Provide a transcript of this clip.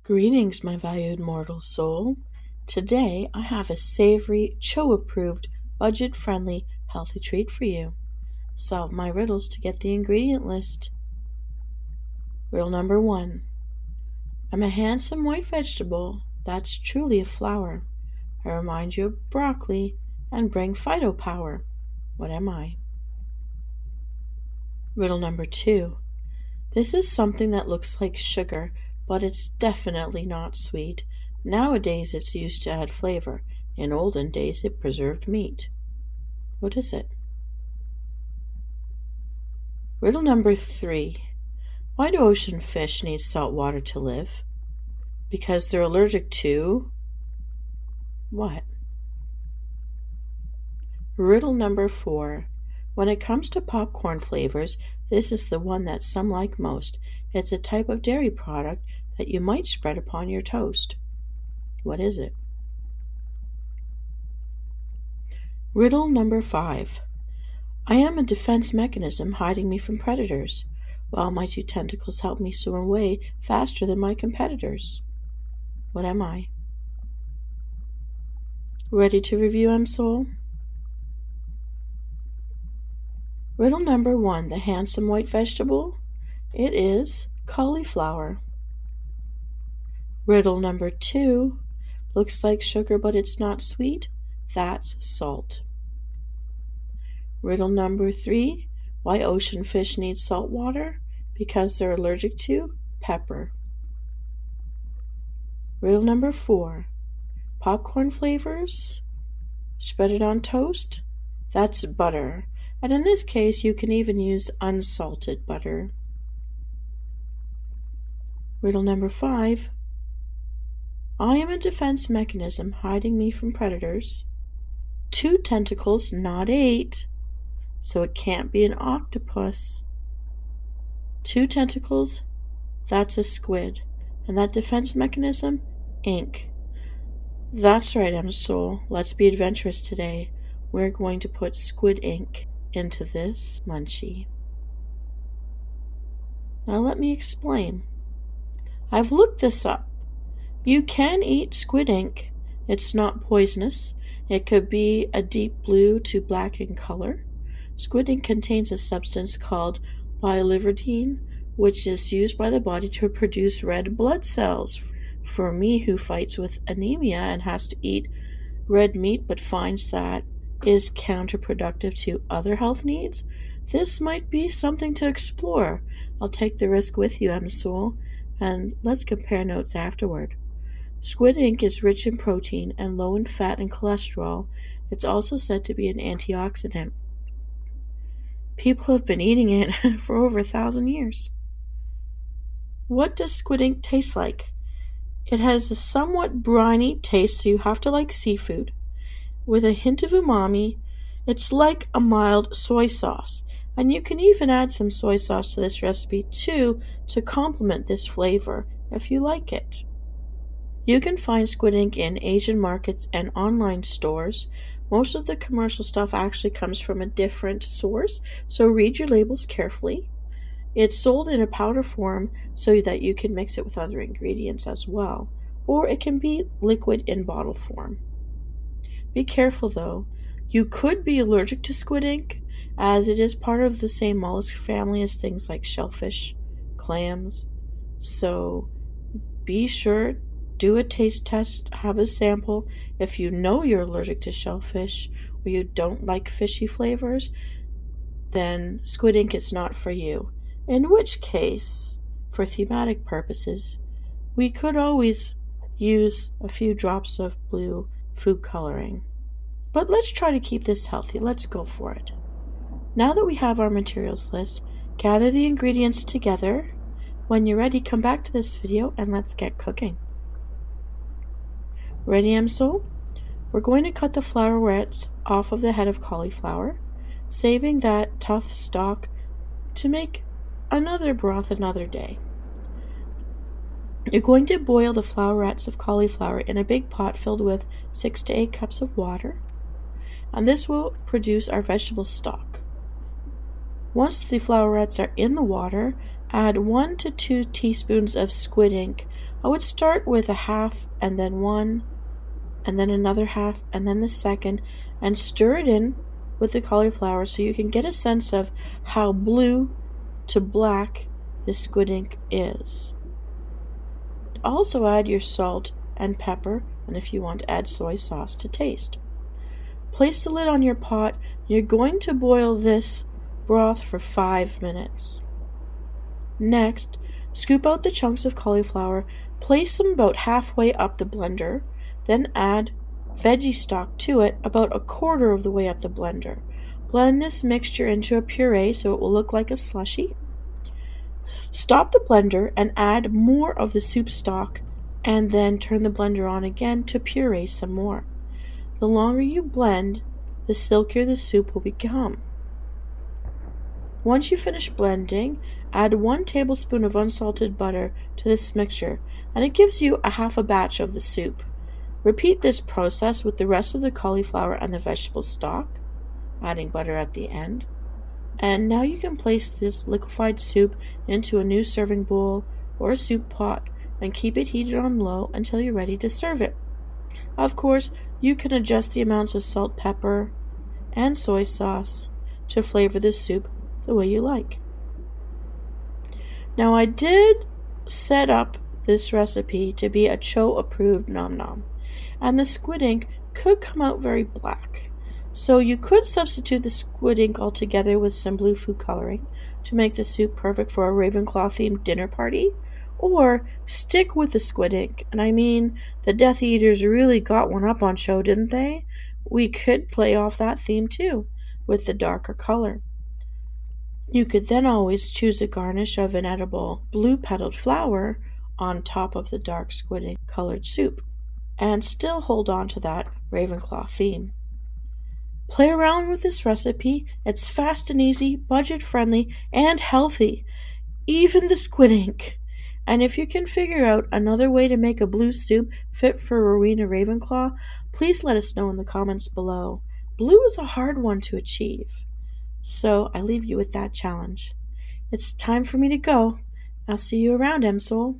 Greetings, my valued mortal soul. Today I have a savory, Cho-approved, budget-friendly, healthy treat for you. Solve my riddles to get the ingredient list. Riddle number 1. I'm a handsome white vegetable that's truly a flower. I remind you of broccoli and bring phytopower. What am I? Riddle number 2. This is something that looks like sugar, but it's definitely not sweet. Nowadays it's used to add flavor. In olden days it preserved meat. What is it? Riddle number 3. Why do ocean fish need salt water to live? Because they're allergic to what? Riddle number 4. When it comes to popcorn flavors, this is the one that some like most. It's a type of dairy product that you might spread upon your toast. What is it? Riddle number 5. I am a defense mechanism hiding me from predators, while my 2 tentacles help me swim away faster than my competitors. What am I? Ready to review, Msoul? Riddle number 1, the handsome white vegetable. It is cauliflower. Riddle number 2, looks like sugar but it's not sweet. That's salt. Riddle number 3, why ocean fish need salt water? Because they're allergic to pepper. Riddle number 4, popcorn flavors? Spread it on toast? That's butter. And in this case, you can even use unsalted butter. Riddle number 5. I am a defense mechanism hiding me from predators. 2 tentacles, not 8. So it can't be an octopus. 2 tentacles, that's a squid. And that defense mechanism, ink. That's right, Msoul. Let's be adventurous today. We're going to put squid ink into this munchie. Now let me explain. I've looked this up. You can eat squid ink. It's not poisonous. It could be a deep blue to black in color. Squid ink contains a substance called biliverdin, which is used by the body to produce red blood cells. For me, who fights with anemia and has to eat red meat but finds that is counterproductive to other health needs, this might be something to explore. I'll take the risk with you, Msoul, and let's compare notes afterward. Squid ink is rich in protein and low in fat and cholesterol. It's also said to be an antioxidant. People have been eating it for over 1,000 years. What does squid ink taste like? It has a somewhat briny taste, so you have to like seafood. With a hint of umami, it's like a mild soy sauce. And you can even add some soy sauce to this recipe too to complement this flavor if you like it. You can find squid ink in Asian markets and online stores. Most of the commercial stuff actually comes from a different source, so read your labels carefully. It's sold in a powder form so that you can mix it with other ingredients as well, or it can be liquid in bottle form. Be careful though. You could be allergic to squid ink, as it is part of the same mollusk family as things like shellfish, clams. So be sure, do a taste test, have a sample. If you know you're allergic to shellfish or you don't like fishy flavors, then squid ink is not for you. In which case, for thematic purposes, we could always use a few drops of blue food coloring. But let's try to keep this healthy. Let's go for it. Now that we have our materials list, gather the ingredients together. When you're ready, come back to this video and let's get cooking. Ready, Msoul? We're going to cut the flowerets off of the head of cauliflower, saving that tough stalk to make another broth another day. You're going to boil the flowerets of cauliflower in a big pot filled with 6 to 8 cups of water, and this will produce our vegetable stock. Once the flowerets are in the water, Add 1 to 2 teaspoons of squid ink. I would start with a half and then one, and then another half, and then the second, and stir it in with the cauliflower so you can get a sense of how blue to black the squid ink is. Also add your salt and pepper, and if you want to add soy sauce to taste. Place the lid on your pot. You're going to boil this broth for 5 minutes. Next, scoop out the chunks of cauliflower, place them about halfway up the blender, then add veggie stock to it about a quarter of the way up the blender. Blend this mixture into a puree so it will look like a slushy. Stop the blender and add more of the soup stock, and then turn the blender on again to puree some more. The longer you blend, the silkier the soup will become. Once you finish blending, add 1 tablespoon of unsalted butter to this mixture, and it gives you a half a batch of the soup. Repeat this process with the rest of the cauliflower and the vegetable stock, adding butter at the end. And now you can place this liquefied soup into a new serving bowl or a soup pot and keep it heated on low until you're ready to serve it. Of course, you can adjust the amounts of salt, pepper, and soy sauce to flavor the soup the way you like. Now, I did set up this recipe to be a Cho approved nom nom, and the squid ink could come out very black. So you could substitute the squid ink altogether with some blue food coloring to make the soup perfect for a Ravenclaw themed dinner party, or stick with the squid ink. And I mean, the Death Eaters really got one up on Cho, didn't they? We could play off that theme too with the darker color. You could then always choose a garnish of an edible blue petaled flower on top of the dark squid ink colored soup, and still hold on to that Ravenclaw theme. Play around with this recipe. It's fast and easy, budget friendly, and healthy. Even the squid ink. And if you can figure out another way to make a blue soup fit for Rowena Ravenclaw, please let us know in the comments below. Blue is a hard one to achieve. So I leave you with that challenge. It's time for me to go. I'll see you around, Msoul.